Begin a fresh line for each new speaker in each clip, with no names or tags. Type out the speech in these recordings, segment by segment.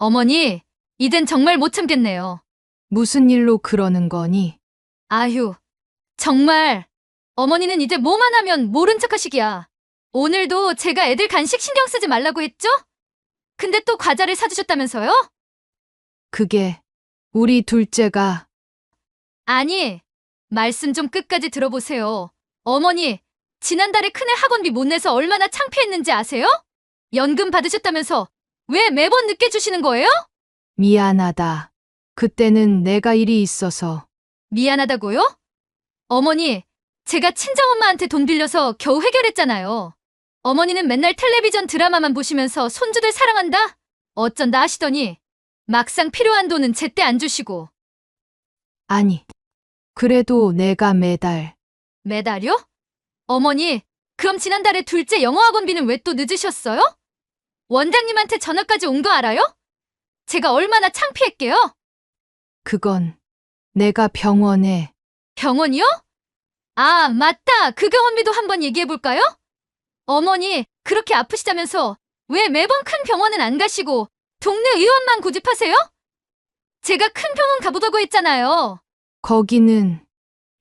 어머니, 이젠 정말 못 참겠네요.
무슨 일로 그러는 거니?
아휴, 정말. 어머니는 이제 뭐만 하면 모른 척 하시기야. 오늘도 제가 애들 간식 신경 쓰지 말라고 했죠? 근데 또 과자를 사주셨다면서요?
그게 우리 둘째가
아니, 말씀 좀 끝까지 들어보세요. 어머니, 지난달에 큰애 학원비 못 내서 얼마나 창피했는지 아세요? 연금 받으셨다면서 왜 매번 늦게 주시는 거예요?
미안하다. 그때는 내가 일이 있어서
미안하다고요? 어머니, 제가 친정엄마한테 돈 빌려서 겨우 해결했잖아요. 어머니는 맨날 텔레비전 드라마만 보시면서 손주들 사랑한다? 어쩐다 하시더니 막상 필요한 돈은 제때 안 주시고.
아니. 그래도 내가
매달요? 어머니, 그럼 지난달에 둘째 영어학원비는 왜 또 늦으셨어요? 원장님한테 전화까지 온 거 알아요? 제가 얼마나 창피했게요?
그건 내가 병원에
병원이요? 아, 맞다. 그 병원비도 한번 얘기해볼까요? 어머니, 그렇게 아프시다면서 왜 매번 큰 병원은 안 가시고 동네 의원만 고집하세요? 제가 큰 병원 가보자고 했잖아요.
거기는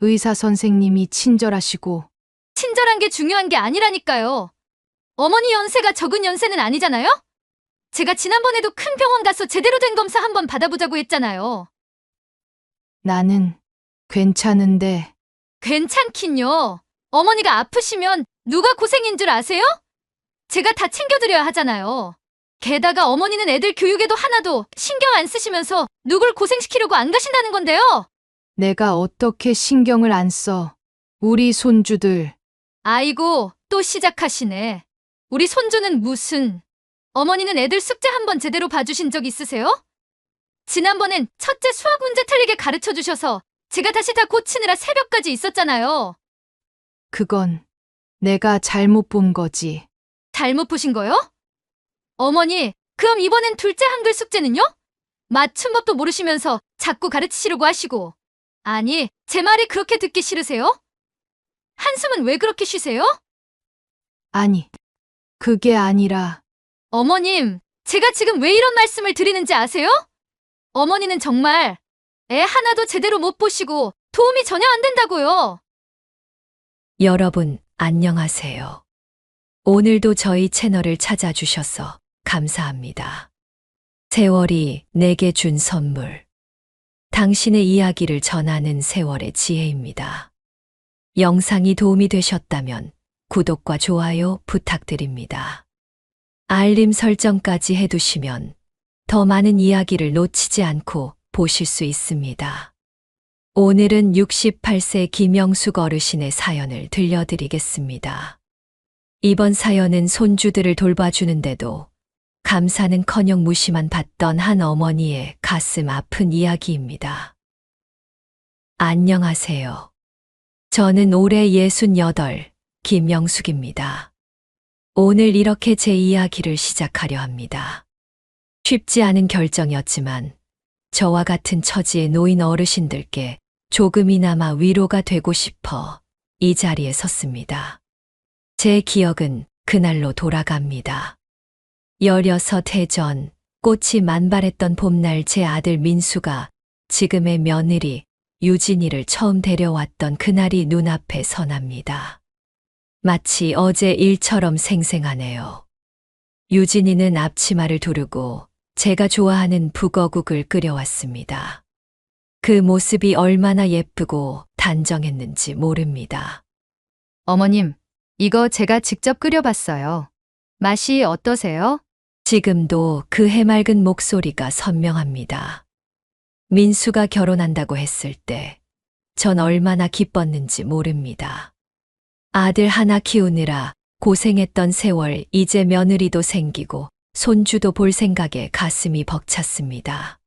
의사 선생님이 친절하시고
친절한 게 중요한 게 아니라니까요. 어머니 연세가 적은 연세는 아니잖아요? 제가 지난번에도 큰 병원 가서 제대로 된 검사 한번 받아보자고 했잖아요.
나는 괜찮은데
괜찮긴요. 어머니가 아프시면 누가 고생인 줄 아세요? 제가 다 챙겨드려야 하잖아요. 게다가 어머니는 애들 교육에도 하나도 신경 안 쓰시면서 누굴 고생시키려고 안 가신다는 건데요.
내가 어떻게 신경을 안 써. 우리 손주들
아이고, 또 시작하시네. 우리 손주는 무슨... 어머니는 애들 숙제 한번 제대로 봐주신 적 있으세요? 지난번엔 첫째 수학 문제 틀리게 가르쳐 주셔서 제가 다시 다 고치느라 새벽까지 있었잖아요.
그건 내가 잘못 본 거지.
잘못 보신 거요? 어머니, 그럼 이번엔 둘째 한글 숙제는요? 맞춤법도 모르시면서 자꾸 가르치시려고 하시고. 아니, 제 말이 그렇게 듣기 싫으세요? 한숨은 왜 그렇게 쉬세요?
아니, 그게 아니라
어머님, 제가 지금 왜 이런 말씀을 드리는지 아세요? 어머니는 정말 애 하나도 제대로 못 보시고 도움이 전혀 안 된다고요.
여러분, 안녕하세요. 오늘도 저희 채널을 찾아주셔서 감사합니다. 세월이 내게 준 선물. 당신의 이야기를 전하는 세월의 지혜입니다. 영상이 도움이 되셨다면 구독과 좋아요 부탁드립니다. 알림 설정까지 해두시면 더 많은 이야기를 놓치지 않고 보실 수 있습니다. 오늘은 68세 김영숙 어르신의 사연을 들려드리겠습니다. 이번 사연은 손주들을 돌봐주는데도 감사는커녕 무시만 받던 한 어머니의 가슴 아픈 이야기입니다. 안녕하세요. 저는 올해 68, 김영숙입니다. 오늘 이렇게 제 이야기를 시작하려 합니다. 쉽지 않은 결정이었지만 저와 같은 처지의 노인 어르신들께 조금이나마 위로가 되고 싶어 이 자리에 섰습니다. 제 기억은 그날로 돌아갑니다. 16해 전 꽃이 만발했던 봄날 제 아들 민수가 지금의 며느리 유진이를 처음 데려왔던 그날이 눈앞에 선합니다. 마치 어제 일처럼 생생하네요. 유진이는 앞치마를 두르고 제가 좋아하는 북어국을 끓여왔습니다. 그 모습이 얼마나 예쁘고 단정했는지 모릅니다.
어머님, 이거 제가 직접 끓여봤어요. 맛이 어떠세요?
지금도 그 해맑은 목소리가 선명합니다. 민수가 결혼한다고 했을 때 전 얼마나 기뻤는지 모릅니다. 아들 하나 키우느라 고생했던 세월 이제 며느리도 생기고 손주도 볼 생각에 가슴이 벅찼습니다.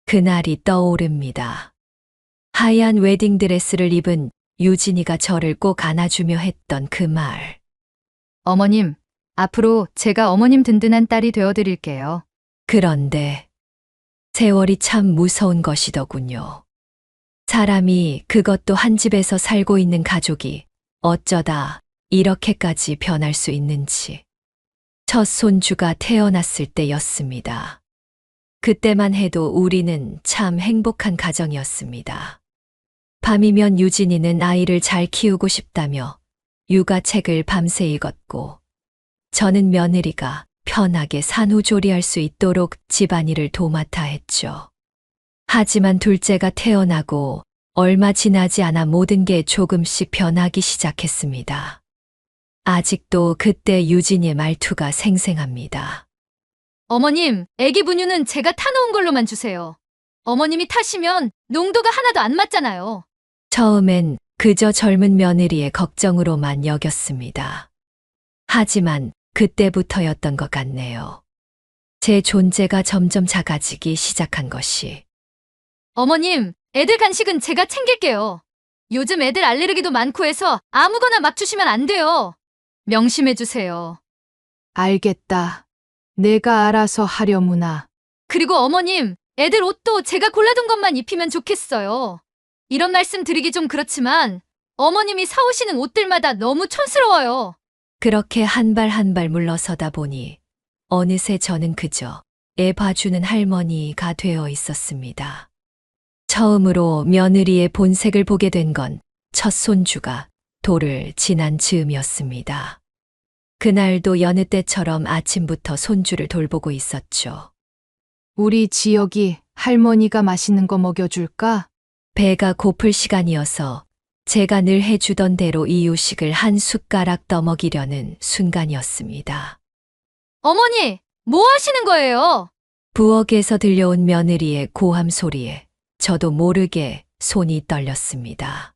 그날이 떠오릅니다. 하얀 웨딩드레스를 입은 유진이가 저를 꼭 안아주며 했던 그 말.
어머님, 앞으로 제가 어머님 든든한 딸이 되어드릴게요.
그런데 세월이 참 무서운 것이더군요. 사람이, 그것도 한 집에서 살고 있는 가족이 어쩌다 이렇게까지 변할 수 있는지. 첫 손주가 태어났을 때였습니다. 그때만 해도 우리는 참 행복한 가정이었습니다. 밤이면 유진이는 아이를 잘 키우고 싶다며 육아책을 밤새 읽었고, 저는 며느리가 편하게 산후조리할 수 있도록 집안일을 도맡아 했죠. 하지만 둘째가 태어나고 얼마 지나지 않아 모든 게 조금씩 변하기 시작했습니다. 아직도 그때 유진이의 말투가 생생합니다.
어머님, 애기 분유는 제가 타놓은 걸로만 주세요. 어머님이 타시면 농도가 하나도 안 맞잖아요.
처음엔 그저 젊은 며느리의 걱정으로만 여겼습니다. 하지만 그때부터였던 것 같네요. 제 존재가 점점 작아지기 시작한 것이.
어머님, 애들 간식은 제가 챙길게요. 요즘 애들 알레르기도 많고 해서 아무거나 막 주시면 안 돼요. 명심해 주세요.
알겠다. 내가 알아서 하려무나.
그리고 어머님, 애들 옷도 제가 골라둔 것만 입히면 좋겠어요. 이런 말씀 드리기 좀 그렇지만 어머님이 사오시는 옷들마다 너무 촌스러워요.
그렇게 한 발 한 발 물러서다 보니 어느새 저는 그저 애 봐주는 할머니가 되어 있었습니다. 처음으로 며느리의 본색을 보게 된 건 첫 손주가 돌을 지난 즈음이었습니다. 그날도 여느 때처럼 아침부터 손주를 돌보고 있었죠.
우리 지역이 할머니가 맛있는 거 먹여줄까?
배가 고플 시간이어서 제가 늘 해주던 대로 이유식을 한 숟가락 떠먹이려는 순간이었습니다.
어머니, 뭐 하시는 거예요?
부엌에서 들려온 며느리의 고함 소리에 저도 모르게 손이 떨렸습니다.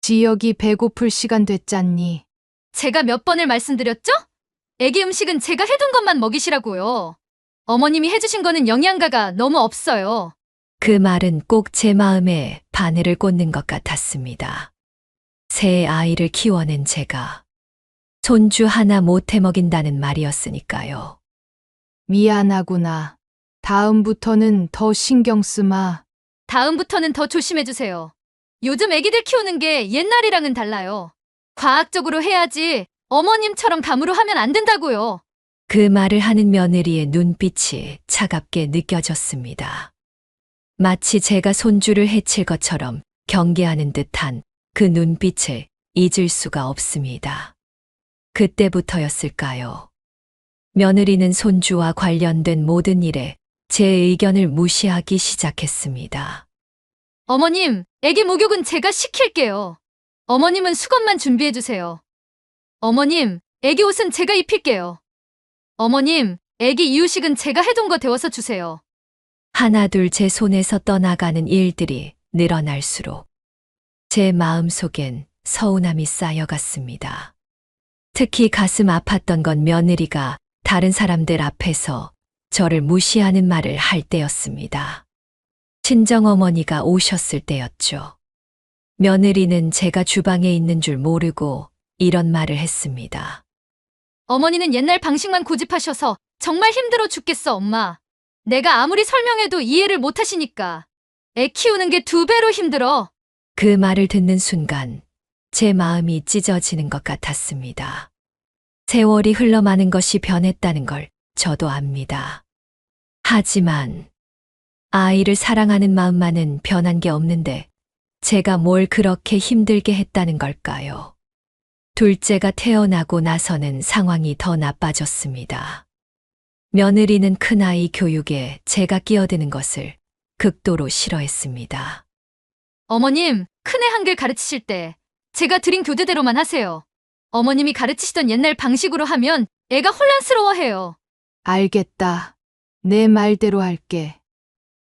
지역이 배고플 시간 됐잖니.
제가 몇 번을 말씀드렸죠? 애기 음식은 제가 해둔 것만 먹이시라고요. 어머님이 해주신 거는 영양가가 너무 없어요.
그 말은 꼭 제 마음에 바늘을 꽂는 것 같았습니다. 새 아이를 키워낸 제가 손주 하나 못 해먹인다는 말이었으니까요.
미안하구나. 다음부터는 더 신경 쓰마.
다음부터는 더 조심해주세요. 요즘 애기들 키우는 게 옛날이랑은 달라요. 과학적으로 해야지 어머님처럼 감으로 하면 안 된다고요.
그 말을 하는 며느리의 눈빛이 차갑게 느껴졌습니다. 마치 제가 손주를 해칠 것처럼 경계하는 듯한 그 눈빛을 잊을 수가 없습니다. 그때부터였을까요? 며느리는 손주와 관련된 모든 일에 제 의견을 무시하기 시작했습니다.
어머님, 애기 목욕은 제가 시킬게요. 어머님은 수건만 준비해주세요. 어머님, 애기 옷은 제가 입힐게요. 어머님, 애기 이유식은 제가 해둔 거 데워서 주세요.
하나둘 제 손에서 떠나가는 일들이 늘어날수록 제 마음속엔 서운함이 쌓여갔습니다. 특히 가슴 아팠던 건 며느리가 다른 사람들 앞에서 저를 무시하는 말을 할 때였습니다. 친정어머니가 오셨을 때였죠. 며느리는 제가 주방에 있는 줄 모르고 이런 말을 했습니다.
어머니는 옛날 방식만 고집하셔서 정말 힘들어 죽겠어, 엄마. 내가 아무리 설명해도 이해를 못 하시니까. 애 키우는 게 2배로 힘들어.
그 말을 듣는 순간 제 마음이 찢어지는 것 같았습니다. 세월이 흘러마는 것이 변했다는 걸 저도 압니다. 하지만 아이를 사랑하는 마음만은 변한 게 없는데 제가 뭘 그렇게 힘들게 했다는 걸까요? 둘째가 태어나고 나서는 상황이 더 나빠졌습니다. 며느리는 큰아이 교육에 제가 끼어드는 것을 극도로 싫어했습니다.
어머님, 큰애 한글 가르치실 때 제가 드린 교대대로만 하세요. 어머님이 가르치시던 옛날 방식으로 하면 애가 혼란스러워해요.
알겠다. 내 말대로 할게.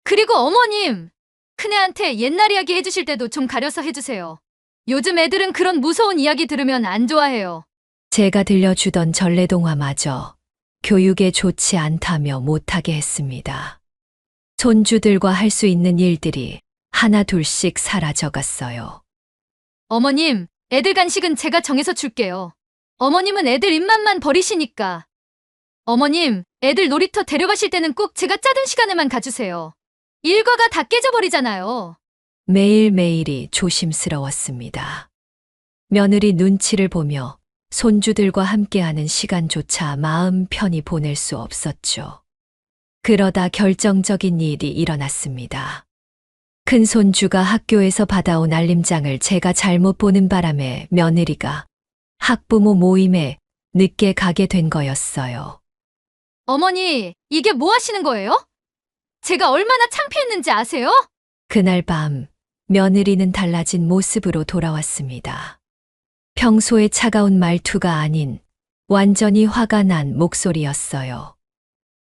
그리고 어머님, 큰애한테 옛날 이야기 해주실 때도 좀 가려서 해주세요. 요즘 애들은 그런 무서운 이야기 들으면 안 좋아해요.
제가 들려주던 전래동화마저 교육에 좋지 않다며 못하게 했습니다. 손주들과 할 수 있는 일들이 하나 둘씩 사라져갔어요.
어머님, 애들 간식은 제가 정해서 줄게요. 어머님은 애들 입맛만 버리시니까. 어머님, 애들 놀이터 데려가실 때는 꼭 제가 짜둔 시간에만 가주세요. 일과가 다 깨져버리잖아요.
매일매일이 조심스러웠습니다. 며느리 눈치를 보며 손주들과 함께하는 시간조차 마음 편히 보낼 수 없었죠. 그러다 결정적인 일이 일어났습니다. 큰 손주가 학교에서 받아온 알림장을 제가 잘못 보는 바람에 며느리가 학부모 모임에 늦게 가게 된 거였어요.
어머니, 이게 뭐 하시는 거예요? 제가 얼마나 창피했는지 아세요?
그날 밤 며느리는 달라진 모습으로 돌아왔습니다. 평소의 차가운 말투가 아닌 완전히 화가 난 목소리였어요.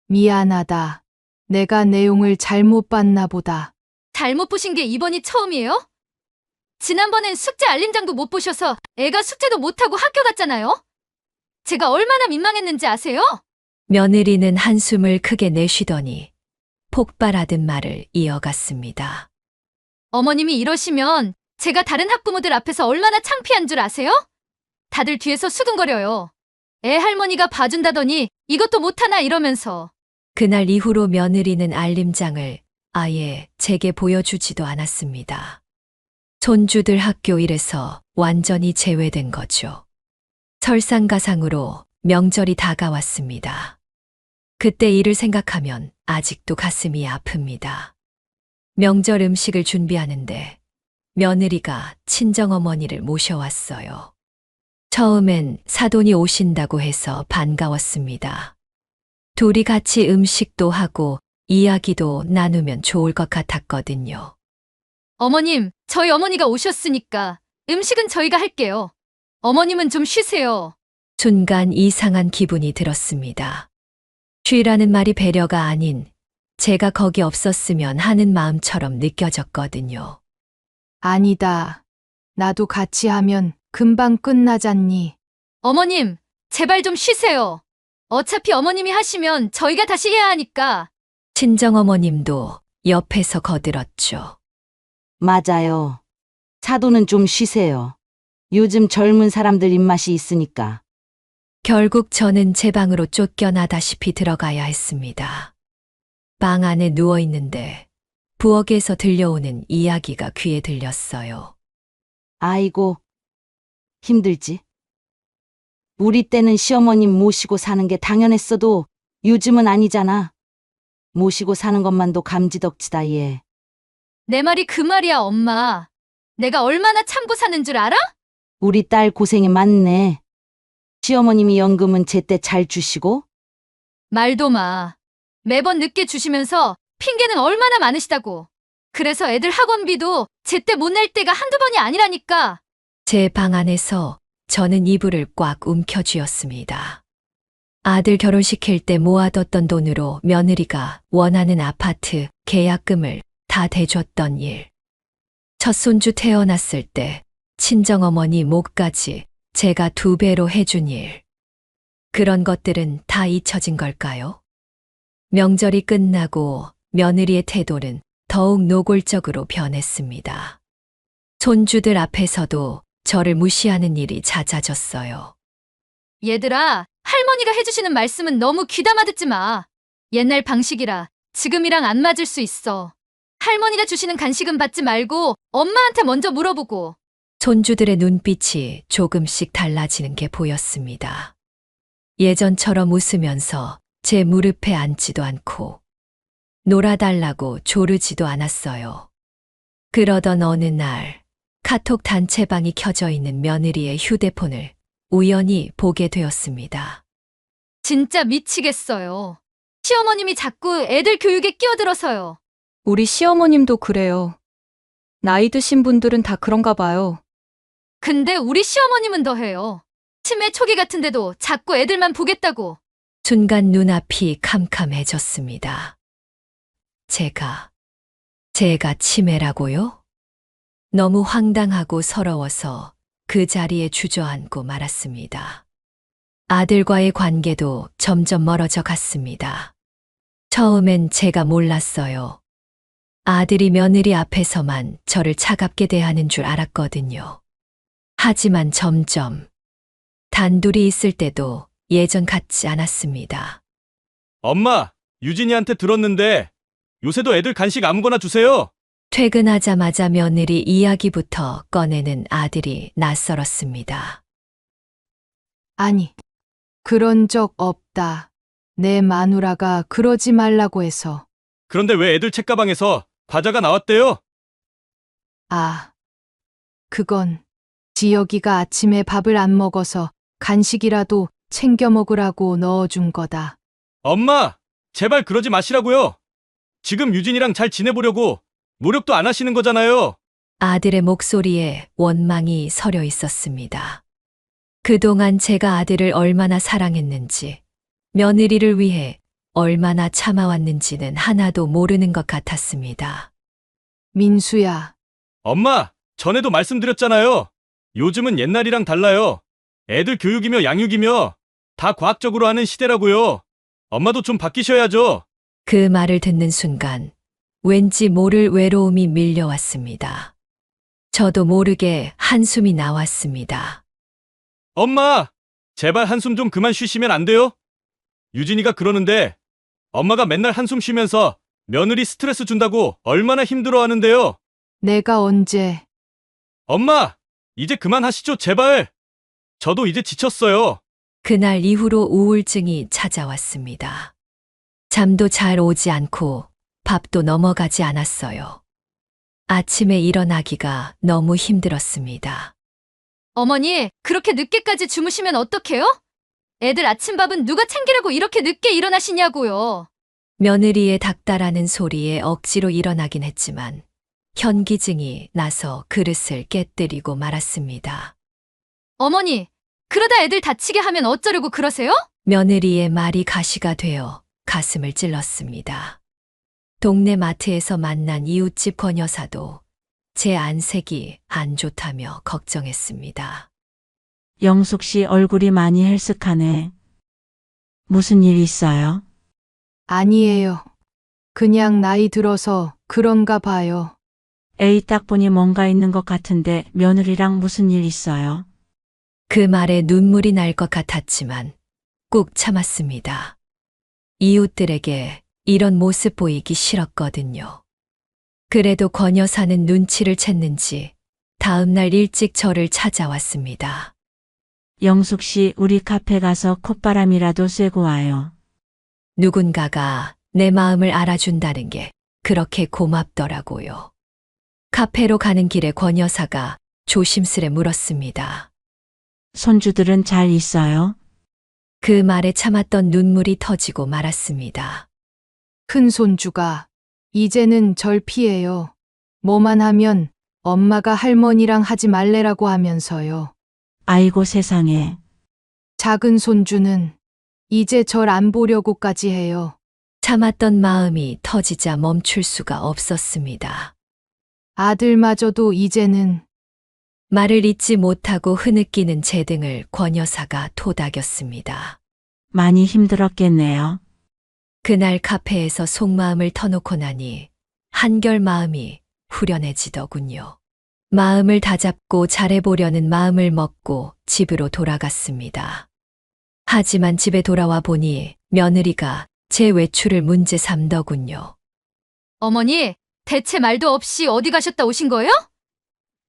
미안하다. 내가 내용을 잘못 봤나 보다.
잘못 보신 게 이번이 처음이에요? 지난번엔 숙제 알림장도 못 보셔서 애가 숙제도 못하고 학교 갔잖아요? 제가 얼마나 민망했는지 아세요?
며느리는 한숨을 크게 내쉬더니 폭발하듯 말을 이어갔습니다.
어머님이 이러시면 제가 다른 학부모들 앞에서 얼마나 창피한 줄 아세요? 다들 뒤에서 수근거려요. 애 할머니가 봐준다더니 이것도 못하나 이러면서.
그날 이후로 며느리는 알림장을 아예 제게 보여주지도 않았습니다. 손주들 학교 일에서 완전히 제외된 거죠. 설상가상으로 명절이 다가왔습니다. 그때 일을 생각하면 아직도 가슴이 아픕니다. 명절 음식을 준비하는데 며느리가 친정어머니를 모셔왔어요. 처음엔 사돈이 오신다고 해서 반가웠습니다. 둘이 같이 음식도 하고 이야기도 나누면 좋을 것 같았거든요.
어머님, 저희 어머니가 오셨으니까 음식은 저희가 할게요. 어머님은 좀 쉬세요.
순간 이상한 기분이 들었습니다. 쉬라는 말이 배려가 아닌 제가 거기 없었으면 하는 마음처럼 느껴졌거든요.
아니다. 나도 같이 하면 금방 끝나잖니.
어머님, 제발 좀 쉬세요. 어차피 어머님이 하시면 저희가 다시 해야 하니까.
친정어머님도 옆에서 거들었죠.
맞아요. 사도는 좀 쉬세요. 요즘 젊은 사람들 입맛이 있으니까.
결국 저는 제 방으로 쫓겨나다시피 들어가야 했습니다. 방 안에 누워 있는데 부엌에서 들려오는 이야기가 귀에 들렸어요.
아이고, 힘들지? 우리 때는 시어머님 모시고 사는 게 당연했어도 요즘은 아니잖아. 모시고 사는 것만도 감지덕지다, 얘.
내 말이 그 말이야, 엄마. 내가 얼마나 참고 사는 줄 알아?
우리 딸 고생이 많네. 시어머님이 연금은 제때 잘 주시고,
말도 마. 매번 늦게 주시면서 핑계는 얼마나 많으시다고. 그래서 애들 학원비도 제때 못 낼 때가 한두 번이 아니라니까.
제 방 안에서 저는 이불을 꽉 움켜쥐었습니다. 아들 결혼시킬 때 모아뒀던 돈으로 며느리가 원하는 아파트 계약금을 다 대줬던 일. 첫 손주 태어났을 때 친정어머니 몫까지 제가 2배로 해준 일. 그런 것들은 다 잊혀진 걸까요? 명절이 끝나고 며느리의 태도는 더욱 노골적으로 변했습니다. 손주들 앞에서도 저를 무시하는 일이 잦아졌어요.
얘들아, 할머니가 해주시는 말씀은 너무 귀담아 듣지 마. 옛날 방식이라 지금이랑 안 맞을 수 있어. 할머니가 주시는 간식은 받지 말고 엄마한테 먼저 물어보고.
손주들의 눈빛이 조금씩 달라지는 게 보였습니다. 예전처럼 웃으면서 제 무릎에 앉지도 않고 놀아달라고 조르지도 않았어요. 그러던 어느 날 카톡 단체방이 켜져 있는 며느리의 휴대폰을 우연히 보게 되었습니다.
진짜 미치겠어요. 시어머님이 자꾸 애들 교육에 끼어들어서요.
우리 시어머님도 그래요. 나이 드신 분들은 다 그런가 봐요.
근데 우리 시어머님은 더해요. 치매 초기 같은데도 자꾸 애들만 보겠다고.
순간 눈앞이 캄캄해졌습니다. 제가 치매라고요? 너무 황당하고 서러워서 그 자리에 주저앉고 말았습니다. 아들과의 관계도 점점 멀어져 갔습니다. 처음엔 제가 몰랐어요. 아들이 며느리 앞에서만 저를 차갑게 대하는 줄 알았거든요. 하지만 점점 단둘이 있을 때도 예전 같지 않았습니다.
엄마, 유진이한테 들었는데 요새도 애들 간식 아무거나 주세요.
퇴근하자마자 며느리 이야기부터 꺼내는 아들이 낯설었습니다.
아니, 그런 적 없다. 내 마누라가 그러지 말라고 해서.
그런데 왜 애들 책가방에서 과자가 나왔대요?
아, 그건 지혁이가 아침에 밥을 안 먹어서 간식이라도 챙겨 먹으라고 넣어준 거다.
엄마, 제발 그러지 마시라고요. 지금 유진이랑 잘 지내보려고 노력도 안 하시는 거잖아요.
아들의 목소리에 원망이 서려 있었습니다. 그동안 제가 아들을 얼마나 사랑했는지, 며느리를 위해 얼마나 참아왔는지는 하나도 모르는 것 같았습니다.
민수야,
엄마, 전에도 말씀드렸잖아요. 요즘은 옛날이랑 달라요. 애들 교육이며 양육이며 다 과학적으로 하는 시대라고요. 엄마도 좀 바뀌셔야죠.
그 말을 듣는 순간 왠지 모를 외로움이 밀려왔습니다. 저도 모르게 한숨이 나왔습니다.
엄마, 제발 한숨 좀 그만 쉬시면 안 돼요? 유진이가 그러는데 엄마가 맨날 한숨 쉬면서 며느리 스트레스 준다고 얼마나 힘들어 하는데요.
내가 언제
엄마, 이제 그만하시죠, 제발. 저도 이제 지쳤어요.
그날 이후로 우울증이 찾아왔습니다. 잠도 잘 오지 않고 밥도 넘어가지 않았어요. 아침에 일어나기가 너무 힘들었습니다.
어머니, 그렇게 늦게까지 주무시면 어떡해요? 애들 아침밥은 누가 챙기라고 이렇게 늦게 일어나시냐고요.
며느리의 닥달하는 소리에 억지로 일어나긴 했지만 현기증이 나서 그릇을 깨뜨리고 말았습니다.
어머니, 그러다 애들 다치게 하면 어쩌려고 그러세요?
며느리의 말이 가시가 되어 가슴을 찔렀습니다. 동네 마트에서 만난 이웃집 권 여사도 제 안색이 안 좋다며 걱정했습니다.
영숙 씨 얼굴이 많이 헬쓱하네. 무슨 일 있어요?
아니에요. 그냥 나이 들어서 그런가 봐요.
에이 딱 보니 뭔가 있는 것 같은데 며느리랑 무슨 일 있어요?
그 말에 눈물이 날 것 같았지만 꾹 참았습니다. 이웃들에게 이런 모습 보이기 싫었거든요. 그래도 권 여사는 눈치를 챘는지 다음 날 일찍 저를 찾아왔습니다.
영숙 씨 우리 카페 가서 콧바람이라도 쐬고 와요.
누군가가 내 마음을 알아준다는 게 그렇게 고맙더라고요. 카페로 가는 길에 권 여사가 조심스레 물었습니다.
손주들은 잘 있어요?
그 말에 참았던 눈물이 터지고 말았습니다.
큰 손주가 이제는 절 피해요. 뭐만 하면 엄마가 할머니랑 하지 말래라고 하면서요.
아이고 세상에.
작은 손주는 이제 절 안 보려고까지 해요.
참았던 마음이 터지자 멈출 수가 없었습니다.
아들마저도 이제는
말을 잇지 못하고 흐느끼는 제 등을 권 여사가 토닥였습니다.
많이 힘들었겠네요.
그날 카페에서 속마음을 터놓고 나니 한결 마음이 후련해지더군요. 마음을 다잡고 잘해보려는 마음을 먹고 집으로 돌아갔습니다. 하지만 집에 돌아와 보니 며느리가 제 외출을 문제 삼더군요.
어머니, 대체 말도 없이 어디 가셨다 오신 거예요?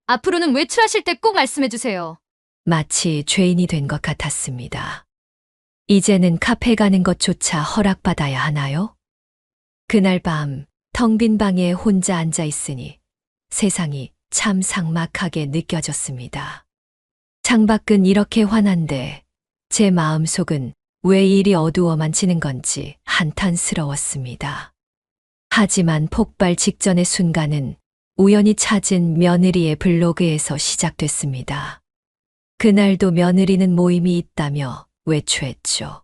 앞으로는 외출하실 때 꼭 말씀해 주세요.
마치 죄인이 된 것 같았습니다. 이제는 카페 가는 것조차 허락받아야 하나요? 그날 밤 텅 빈 방에 혼자 앉아 있으니 세상이 참 삭막하게 느껴졌습니다. 창밖은 이렇게 환한데 제 마음속은 왜 이리 어두워만 지는 건지 한탄스러웠습니다. 하지만 폭발 직전의 순간은 우연히 찾은 며느리의 블로그에서 시작됐습니다. 그날도 며느리는 모임이 있다며 외출했죠.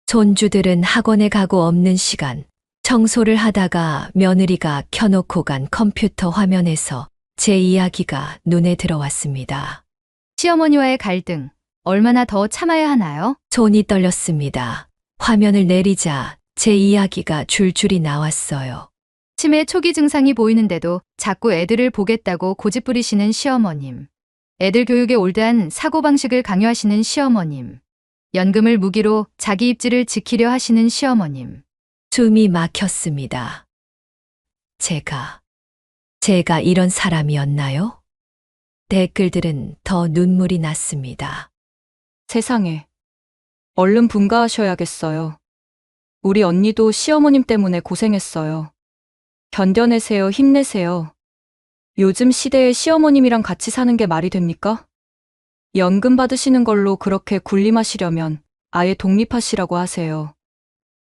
손주들은 학원에 가고 없는 시간, 청소를 하다가 며느리가 켜놓고 간 컴퓨터 화면에서 제 이야기가 눈에 들어왔습니다.
시어머니와의 갈등, 얼마나 더 참아야 하나요?
손이 떨렸습니다. 화면을 내리자 제 이야기가 줄줄이 나왔어요.
치매 초기 증상이 보이는데도 자꾸 애들을 보겠다고 고집 부리시는 시어머님. 애들 교육에 올드한 사고방식을 강요하시는 시어머님. 연금을 무기로 자기 입지를 지키려 하시는 시어머님.
숨이 막혔습니다. 제가 이런 사람이었나요? 댓글들은 더 눈물이 났습니다.
세상에. 얼른 분가하셔야겠어요. 우리 언니도 시어머님 때문에 고생했어요. 견뎌내세요, 힘내세요. 요즘 시대에 시어머님이랑 같이 사는 게 말이 됩니까? 연금 받으시는 걸로 그렇게 군림하시려면 아예 독립하시라고 하세요.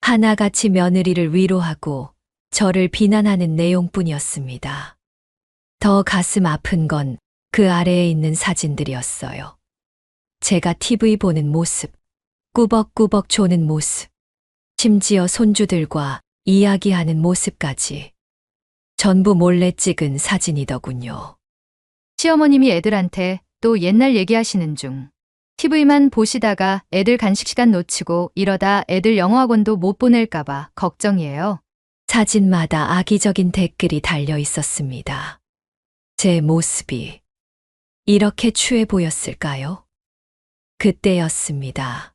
하나같이 며느리를 위로하고 저를 비난하는 내용뿐이었습니다. 더 가슴 아픈 건 그 아래에 있는 사진들이었어요. 제가 TV 보는 모습, 꾸벅꾸벅 조는 모습, 심지어 손주들과 이야기하는 모습까지 전부 몰래 찍은 사진이더군요.
시어머님이 애들한테 또 옛날 얘기하시는 중. TV만 보시다가 애들 간식 시간 놓치고 이러다 애들 영어학원도 못 보낼까봐 걱정이에요.
사진마다 악의적인 댓글이 달려 있었습니다. 제 모습이 이렇게 추해 보였을까요? 그때였습니다.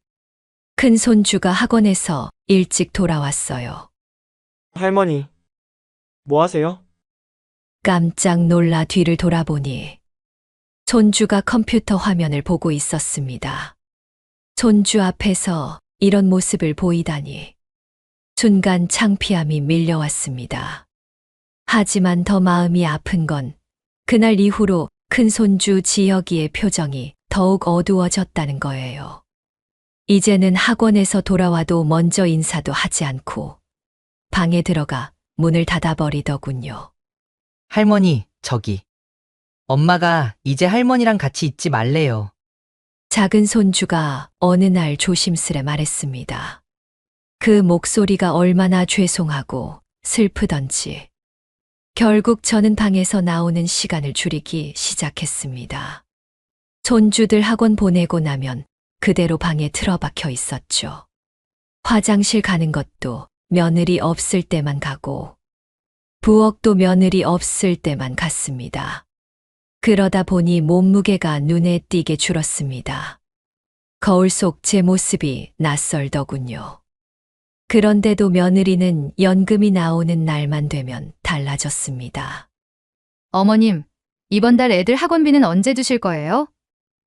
큰 손주가 학원에서 일찍 돌아왔어요.
할머니, 뭐 하세요?
깜짝 놀라 뒤를 돌아보니 손주가 컴퓨터 화면을 보고 있었습니다. 손주 앞에서 이런 모습을 보이다니 순간 창피함이 밀려왔습니다. 하지만 더 마음이 아픈 건 그날 이후로 큰 손주 지혁이의 표정이 더욱 어두워졌다는 거예요. 이제는 학원에서 돌아와도 먼저 인사도 하지 않고 방에 들어가 문을 닫아버리더군요.
할머니, 저기. 엄마가 이제 할머니랑 같이 있지 말래요.
작은 손주가 어느 날 조심스레 말했습니다. 그 목소리가 얼마나 죄송하고 슬프던지. 결국 저는 방에서 나오는 시간을 줄이기 시작했습니다. 손주들 학원 보내고 나면 그대로 방에 틀어박혀 있었죠. 화장실 가는 것도 며느리 없을 때만 가고, 부엌도 며느리 없을 때만 갔습니다. 그러다 보니 몸무게가 눈에 띄게 줄었습니다. 거울 속 제 모습이 낯설더군요. 그런데도 며느리는 연금이 나오는 날만 되면 달라졌습니다.
어머님, 이번 달 애들 학원비는 언제 주실 거예요?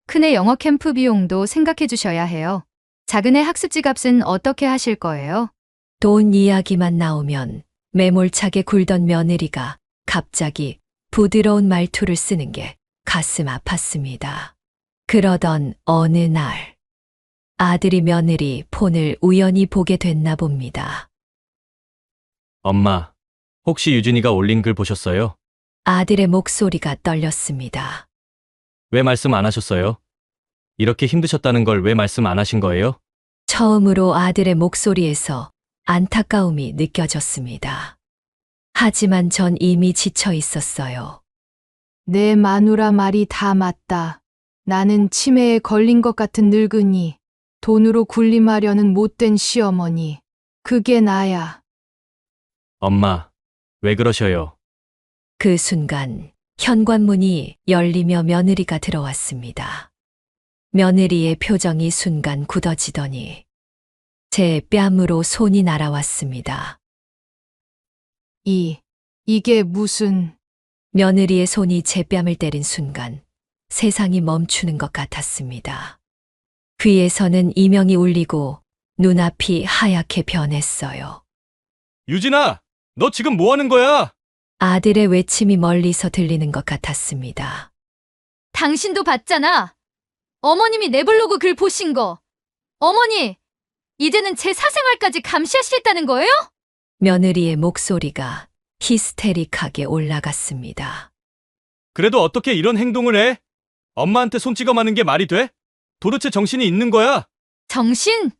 큰애 영어 캠프 비용도 생각해 주셔야 해요. 작은애 학습지 값은 어떻게 하실 거예요?
돈 이야기만 나오면 매몰차게 굴던 며느리가 갑자기 부드러운 말투를 쓰는 게 가슴 아팠습니다. 그러던 어느 날 아들이 며느리 폰을 우연히 보게 됐나 봅니다.
엄마, 혹시 유진이가 올린 글 보셨어요?
아들의 목소리가 떨렸습니다.
왜 말씀 안 하셨어요? 이렇게 힘드셨다는 걸 왜 말씀 안 하신 거예요?
처음으로 아들의 목소리에서 안타까움이 느껴졌습니다. 하지만 전 이미 지쳐 있었어요.
내 마누라 말이 다 맞다. 나는 치매에 걸린 것 같은 늙은이, 돈으로 군림하려는 못된 시어머니. 그게 나야.
엄마, 왜 그러셔요?
그 순간 현관문이 열리며 며느리가 들어왔습니다. 며느리의 표정이 순간 굳어지더니 제 뺨으로 손이 날아왔습니다.
이게 무슨...
며느리의 손이 제 뺨을 때린 순간 세상이 멈추는 것 같았습니다. 귀에서는 이명이 울리고 눈앞이 하얗게 변했어요.
유진아, 너 지금 뭐 하는 거야?
아들의 외침이 멀리서 들리는 것 같았습니다.
당신도 봤잖아. 어머님이 내 블로그 글 보신 거. 어머니, 이제는 제 사생활까지 감시하시겠다는 거예요?
며느리의 목소리가 히스테릭하게 올라갔습니다.
그래도 어떻게 이런 행동을 해? 엄마한테 손찌검하는 게 말이 돼? 도대체 정신이 있는 거야?
정신?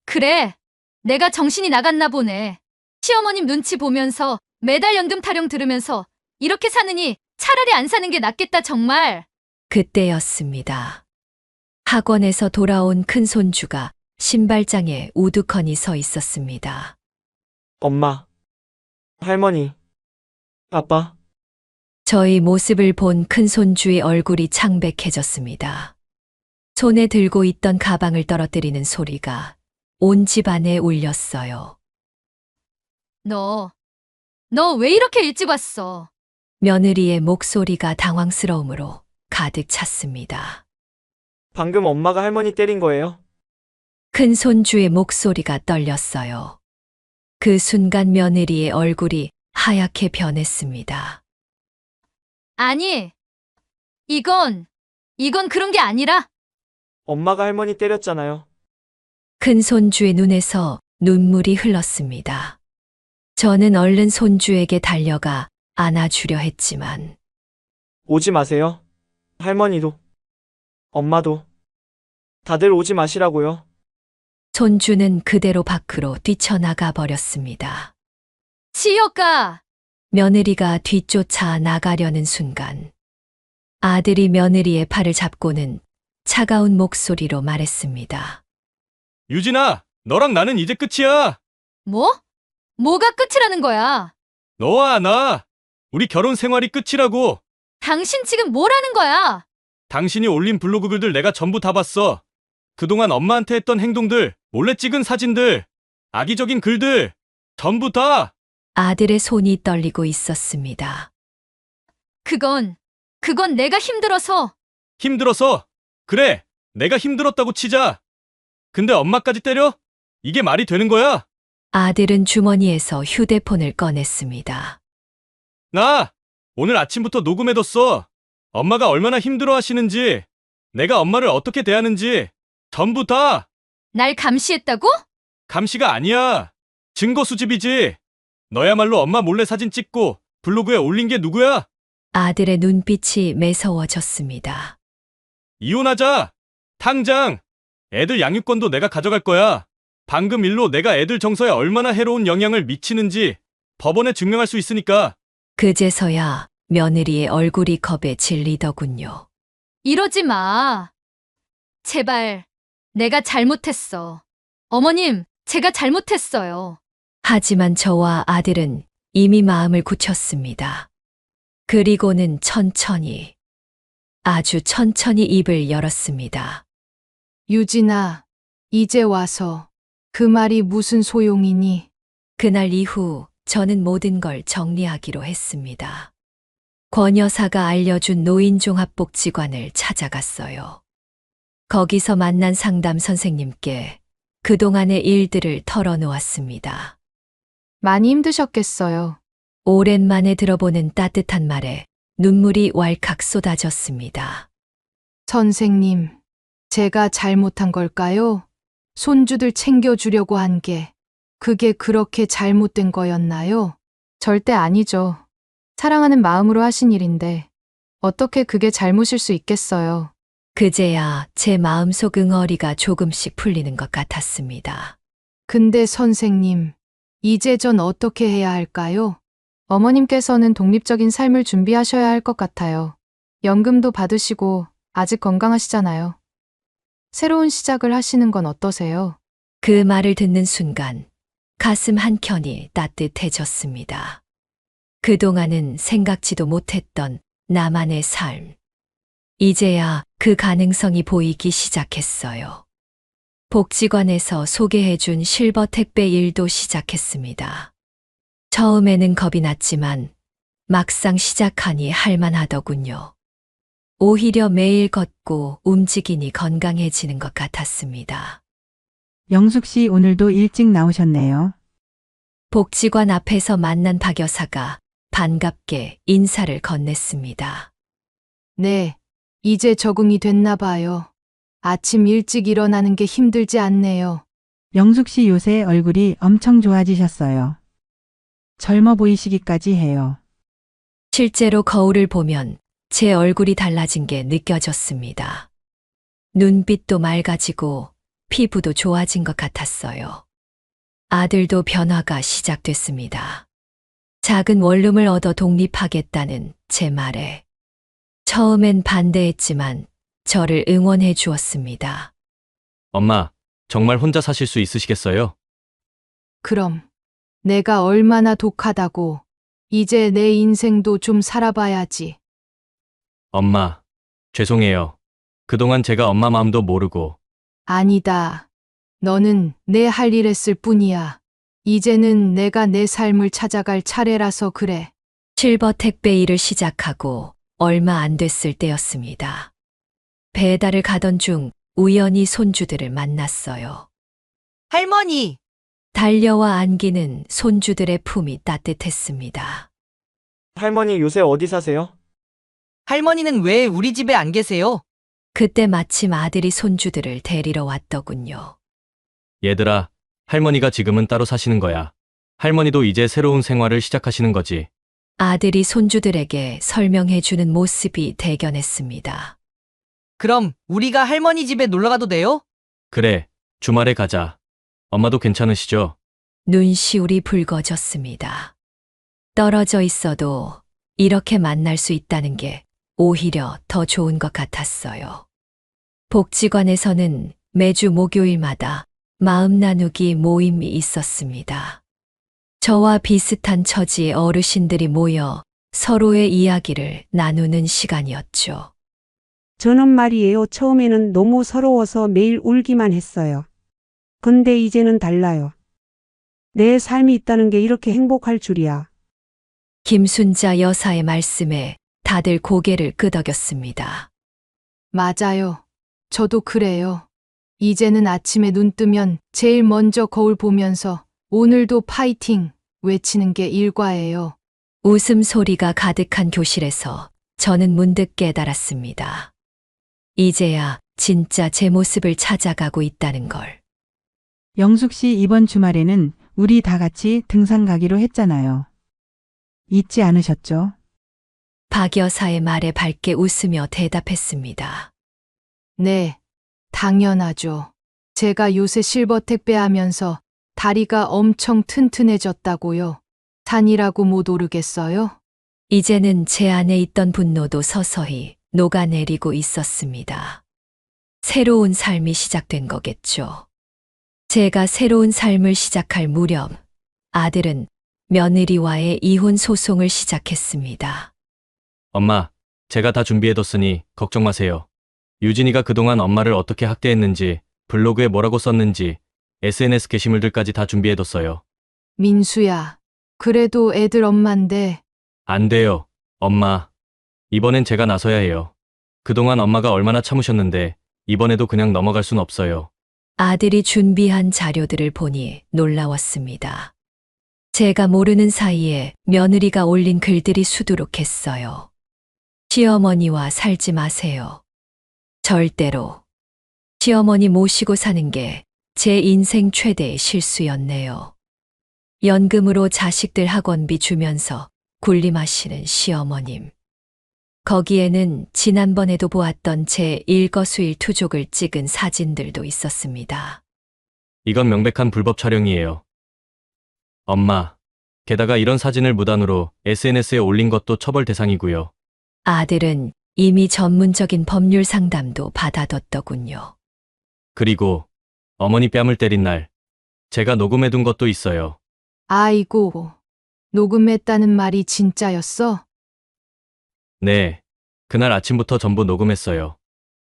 그래. 내가 정신이 나갔나 보네. 시어머님 눈치 보면서 매달 연금 타령 들으면서 이렇게 사느니 차라리 안 사는 게 낫겠다 정말.
그때였습니다. 학원에서 돌아온 큰 손주가 신발장에 우두커니 서 있었습니다.
엄마, 할머니, 아빠.
저희 모습을 본 큰 손주의 얼굴이 창백해졌습니다. 손에 들고 있던 가방을 떨어뜨리는 소리가 온 집안에 울렸어요.
너 왜 이렇게 일찍 왔어?
며느리의 목소리가 당황스러움으로 가득 찼습니다.
방금 엄마가 할머니 때린 거예요?
큰 손주의 목소리가 떨렸어요. 그 순간 며느리의 얼굴이 하얗게 변했습니다.
아니, 이건 그런 게 아니라
엄마가 할머니 때렸잖아요.
큰 손주의 눈에서 눈물이 흘렀습니다. 저는 얼른 손주에게 달려가 안아주려 했지만
오지 마세요. 할머니도, 엄마도. 다들 오지 마시라고요.
손주는 그대로 밖으로 뛰쳐나가 버렸습니다.
지효가
며느리가 뒤쫓아 나가려는 순간 아들이 며느리의 팔을 잡고는 차가운 목소리로 말했습니다.
유진아, 너랑 나는 이제 끝이야.
뭐? 뭐가 끝이라는 거야?
너와 나, 우리 결혼 생활이 끝이라고.
당신 지금 뭐라는 거야?
당신이 올린 블로그 글들 내가 전부 다 봤어. 그동안 엄마한테 했던 행동들, 몰래 찍은 사진들, 악의적인 글들, 전부 다.
아들의 손이 떨리고 있었습니다.
그건 내가 힘들어서.
힘들어서. 그래, 내가 힘들었다고 치자. 근데 엄마까지 때려? 이게 말이 되는 거야?
아들은 주머니에서 휴대폰을 꺼냈습니다.
나 오늘 아침부터 녹음해뒀어. 엄마가 얼마나 힘들어 하시는지, 내가 엄마를 어떻게 대하는지 전부 다.
날 감시했다고?
감시가 아니야. 증거 수집이지. 너야말로 엄마 몰래 사진 찍고 블로그에 올린 게 누구야?
아들의 눈빛이 매서워졌습니다.
이혼하자. 당장. 애들 양육권도 내가 가져갈 거야. 방금 일로 내가 애들 정서에 얼마나 해로운 영향을 미치는지 법원에 증명할 수 있으니까.
그제서야 며느리의 얼굴이 겁에 질리더군요.
이러지 마. 제발, 내가 잘못했어. 어머님, 제가 잘못했어요.
하지만 저와 아들은 이미 마음을 굳혔습니다. 그리고는 천천히, 아주 천천히 입을 열었습니다.
유진아, 이제 와서 그 말이 무슨 소용이니?
그날 이후 저는 모든 걸 정리하기로 했습니다. 권 여사가 알려준 노인종합복지관을 찾아갔어요. 거기서 만난 상담 선생님께 그동안의 일들을 털어놓았습니다.
많이 힘드셨겠어요.
오랜만에 들어보는 따뜻한 말에 눈물이 왈칵 쏟아졌습니다.
선생님, 제가 잘못한 걸까요? 손주들 챙겨주려고 한 게, 그게 그렇게 잘못된 거였나요? 절대 아니죠. 사랑하는 마음으로 하신 일인데, 어떻게 그게 잘못일 수 있겠어요?
그제야 제 마음속 응어리가 조금씩 풀리는 것 같았습니다.
근데 선생님, 이제 전 어떻게 해야 할까요? 어머님께서는 독립적인 삶을 준비하셔야 할 것 같아요. 연금도 받으시고 아직 건강하시잖아요. 새로운 시작을 하시는 건 어떠세요?
그 말을 듣는 순간 가슴 한켠이 따뜻해졌습니다. 그동안은 생각지도 못했던 나만의 삶. 이제야 그 가능성이 보이기 시작했어요. 복지관에서 소개해준 실버 택배 일도 시작했습니다. 처음에는 겁이 났지만 막상 시작하니 할만하더군요. 오히려 매일 걷고 움직이니 건강해지는 것 같았습니다.
영숙 씨 오늘도 일찍 나오셨네요.
복지관 앞에서 만난 박 여사가 반갑게 인사를 건넸습니다.
네, 이제 적응이 됐나 봐요. 아침 일찍 일어나는 게 힘들지 않네요.
영숙 씨 요새 얼굴이 엄청 좋아지셨어요. 젊어 보이시기까지 해요.
실제로 거울을 보면 제 얼굴이 달라진 게 느껴졌습니다. 눈빛도 맑아지고 피부도 좋아진 것 같았어요. 아들도 변화가 시작됐습니다. 작은 원룸을 얻어 독립하겠다는 제 말에 처음엔 반대했지만 저를 응원해 주었습니다.
엄마, 정말 혼자 사실 수 있으시겠어요?
그럼 내가 얼마나 독하다고. 이제 내 인생도 좀 살아봐야지.
엄마, 죄송해요. 그동안 제가 엄마 마음도 모르고.
아니다. 너는 내 할 일 했을 뿐이야. 이제는 내가 내 삶을 찾아갈 차례라서 그래.
실버 택배 일을 시작하고 얼마 안 됐을 때였습니다. 배달을 가던 중 우연히 손주들을 만났어요.
할머니!
달려와 안기는 손주들의 품이 따뜻했습니다.
할머니 요새 어디 사세요?
할머니는 왜 우리 집에 안 계세요?
그때 마침 아들이 손주들을 데리러 왔더군요.
얘들아, 할머니가 지금은 따로 사시는 거야. 할머니도 이제 새로운 생활을 시작하시는 거지.
아들이 손주들에게 설명해 주는 모습이 대견했습니다.
그럼 우리가 할머니 집에 놀러 가도 돼요?
그래, 주말에 가자. 엄마도 괜찮으시죠?
눈시울이 붉어졌습니다. 떨어져 있어도 이렇게 만날 수 있다는 게 오히려 더 좋은 것 같았어요. 복지관에서는 매주 목요일마다 마음 나누기 모임이 있었습니다. 저와 비슷한 처지의 어르신들이 모여 서로의 이야기를 나누는 시간이었죠.
저는 말이에요. 처음에는 너무 서러워서 매일 울기만 했어요. 근데 이제는 달라요. 내 삶이 있다는 게 이렇게 행복할 줄이야.
김순자 여사의 말씀에 다들 고개를 끄덕였습니다.
맞아요. 저도 그래요. 이제는 아침에 눈 뜨면 제일 먼저 거울 보면서 오늘도 파이팅 외치는 게 일과예요.
웃음소리가 가득한 교실에서 저는 문득 깨달았습니다. 이제야 진짜 제 모습을 찾아가고 있다는 걸.
영숙 씨 이번 주말에는 우리 다 같이 등산 가기로 했잖아요. 잊지 않으셨죠?
박 여사의 말에 밝게 웃으며 대답했습니다.
네, 당연하죠. 제가 요새 실버 택배하면서 다리가 엄청 튼튼해졌다고요. 산이라고 못 오르겠어요?
이제는 제 안에 있던 분노도 서서히 녹아내리고 있었습니다. 새로운 삶이 시작된 거겠죠. 제가 새로운 삶을 시작할 무렵 아들은 며느리와의 이혼 소송을 시작했습니다.
엄마, 제가 다 준비해뒀으니 걱정 마세요. 유진이가 그동안 엄마를 어떻게 학대했는지, 블로그에 뭐라고 썼는지, SNS 게시물들까지 다 준비해뒀어요.
민수야, 그래도 애들 엄만데.
안 돼요, 엄마. 이번엔 제가 나서야 해요. 그동안 엄마가 얼마나 참으셨는데, 이번에도 그냥 넘어갈 순 없어요.
아들이 준비한 자료들을 보니 놀라웠습니다. 제가 모르는 사이에 며느리가 올린 글들이 수두룩했어요. 시어머니와 살지 마세요. 절대로. 시어머니 모시고 사는 게 제 인생 최대의 실수였네요. 연금으로 자식들 학원비 주면서 군림하시는 시어머님. 거기에는 지난번에도 보았던 제 일거수일투족을 찍은 사진들도 있었습니다.
이건 명백한 불법 촬영이에요. 엄마, 게다가 이런 사진을 무단으로 SNS에 올린 것도 처벌 대상이고요.
아들은 이미 전문적인 법률 상담도 받아뒀더군요.
그리고 어머니 뺨을 때린 날, 제가 녹음해둔 것도 있어요.
아이고, 녹음했다는 말이 진짜였어?
네, 그날 아침부터 전부 녹음했어요.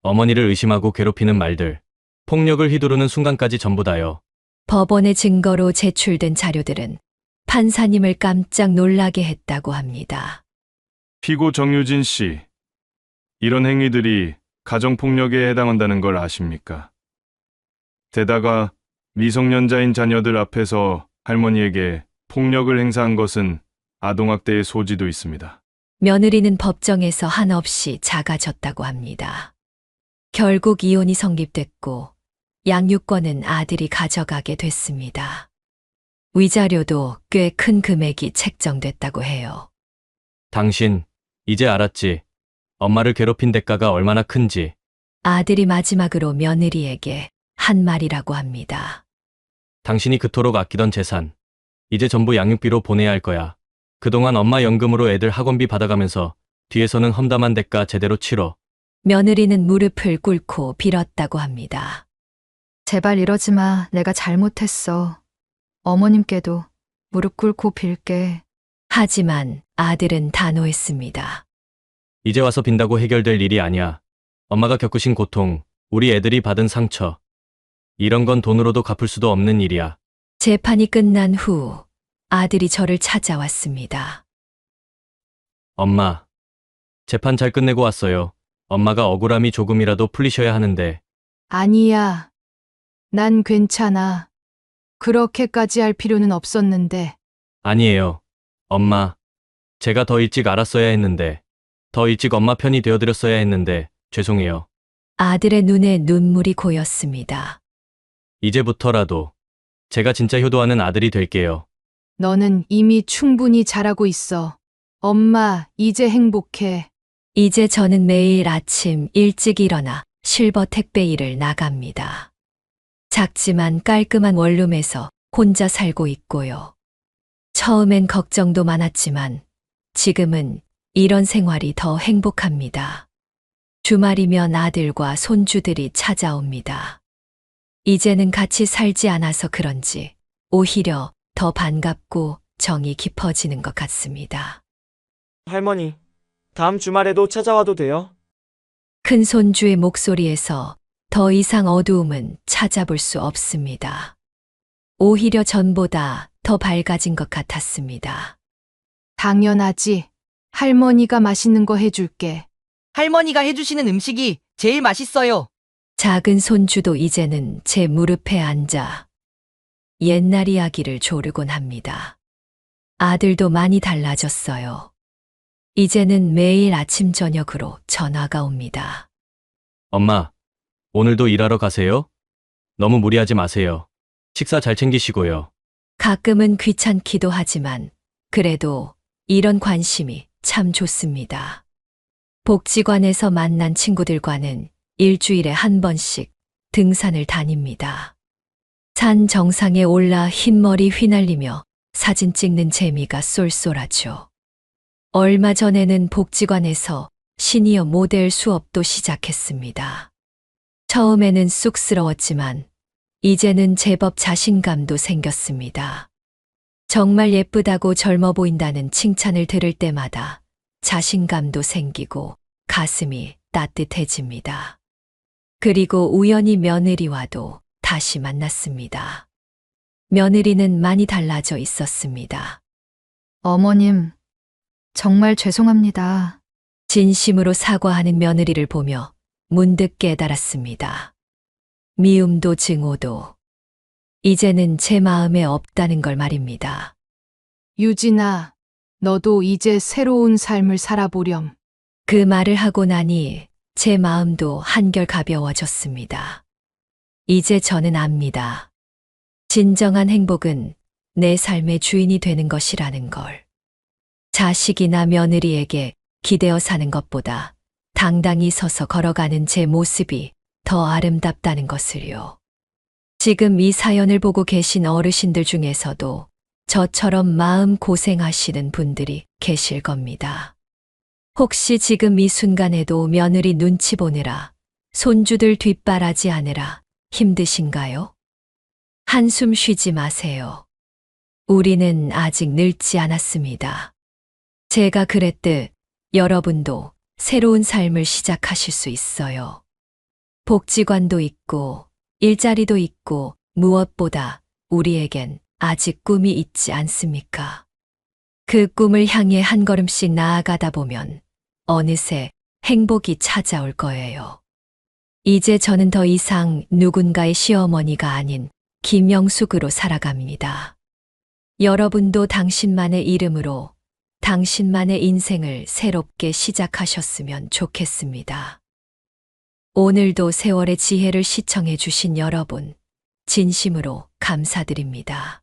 어머니를 의심하고 괴롭히는 말들, 폭력을 휘두르는 순간까지 전부 다요.
법원의 증거로 제출된 자료들은 판사님을 깜짝 놀라게 했다고 합니다.
피고 정유진 씨, 이런 행위들이 가정폭력에 해당한다는 걸 아십니까? 게다가 미성년자인 자녀들 앞에서 할머니에게 폭력을 행사한 것은 아동학대의 소지도 있습니다.
며느리는 법정에서 한없이 작아졌다고 합니다. 결국 이혼이 성립됐고 양육권은 아들이 가져가게 됐습니다. 위자료도 꽤 큰 금액이 책정됐다고 해요.
당신, 이제 알았지? 엄마를 괴롭힌 대가가 얼마나 큰지.
아들이 마지막으로 며느리에게 한 말이라고 합니다.
당신이 그토록 아끼던 재산, 이제 전부 양육비로 보내야 할 거야. 그동안 엄마 연금으로 애들 학원비 받아가면서 뒤에서는 험담한 대가 제대로 치러.
며느리는 무릎을 꿇고 빌었다고 합니다.
제발 이러지 마. 내가 잘못했어. 어머님께도 무릎 꿇고 빌게.
하지만 아들은 단호했습니다.
이제 와서 빈다고 해결될 일이 아니야. 엄마가 겪으신 고통, 우리 애들이 받은 상처. 이런 건 돈으로도 갚을 수도 없는 일이야.
재판이 끝난 후 아들이 저를 찾아왔습니다.
엄마, 재판 잘 끝내고 왔어요. 엄마가 억울함이 조금이라도 풀리셔야 하는데.
아니야. 난 괜찮아. 그렇게까지 할 필요는 없었는데.
아니에요. 엄마. 제가 더 일찍 알았어야 했는데, 더 일찍 엄마 편이 되어드렸어야 했는데, 죄송해요.
아들의 눈에 눈물이 고였습니다.
이제부터라도 제가 진짜 효도하는 아들이 될게요.
너는 이미 충분히 잘하고 있어. 엄마, 이제 행복해.
이제 저는 매일 아침 일찍 일어나 실버 택배 일을 나갑니다. 작지만 깔끔한 원룸에서 혼자 살고 있고요. 처음엔 걱정도 많았지만 지금은 이런 생활이 더 행복합니다. 주말이면 아들과 손주들이 찾아옵니다. 이제는 같이 살지 않아서 그런지 오히려 더 반갑고 정이 깊어지는 것 같습니다.
할머니, 다음 주말에도 찾아와도 돼요?
큰 손주의 목소리에서 더 이상 어두움은 찾아볼 수 없습니다. 오히려 전보다 더 밝아진 것 같았습니다.
당연하지. 할머니가 맛있는 거 해줄게.
할머니가 해주시는 음식이 제일 맛있어요.
작은 손주도 이제는 제 무릎에 앉아 옛날 이야기를 조르곤 합니다. 아들도 많이 달라졌어요. 이제는 매일 아침 저녁으로 전화가 옵니다.
엄마, 오늘도 일하러 가세요? 너무 무리하지 마세요. 식사 잘 챙기시고요.
가끔은 귀찮기도 하지만 그래도 이런 관심이 참 좋습니다. 복지관에서 만난 친구들과는 일주일에 한 번씩 등산을 다닙니다. 산 정상에 올라 흰머리 휘날리며 사진 찍는 재미가 쏠쏠하죠. 얼마 전에는 복지관에서 시니어 모델 수업도 시작했습니다. 처음에는 쑥스러웠지만 이제는 제법 자신감도 생겼습니다. 정말 예쁘다고 젊어 보인다는 칭찬을 들을 때마다 자신감도 생기고 가슴이 따뜻해집니다. 그리고 우연히 며느리와도 다시 만났습니다. 며느리는 많이 달라져 있었습니다.
어머님, 정말 죄송합니다.
진심으로 사과하는 며느리를 보며 문득 깨달았습니다. 미움도 증오도 이제는 제 마음에 없다는 걸 말입니다.
유진아, 너도 이제 새로운 삶을 살아보렴.
그 말을 하고 나니 제 마음도 한결 가벼워졌습니다. 이제 저는 압니다. 진정한 행복은 내 삶의 주인이 되는 것이라는 걸. 자식이나 며느리에게 기대어 사는 것보다 당당히 서서 걸어가는 제 모습이 더 아름답다는 것을요. 지금 이 사연을 보고 계신 어르신들 중에서도 저처럼 마음 고생하시는 분들이 계실 겁니다. 혹시 지금 이 순간에도 며느리 눈치 보느라, 손주들 뒷바라지 하느라 힘드신가요? 한숨 쉬지 마세요. 우리는 아직 늙지 않았습니다. 제가 그랬듯 여러분도 새로운 삶을 시작하실 수 있어요. 복지관도 있고, 일자리도 있고, 무엇보다 우리에겐 아직 꿈이 있지 않습니까? 그 꿈을 향해 한 걸음씩 나아가다 보면 어느새 행복이 찾아올 거예요. 이제 저는 더 이상 누군가의 시어머니가 아닌 김영숙으로 살아갑니다. 여러분도 당신만의 이름으로 당신만의 인생을 새롭게 시작하셨으면 좋겠습니다. 오늘도 세월의 지혜를 시청해 주신 여러분, 진심으로 감사드립니다.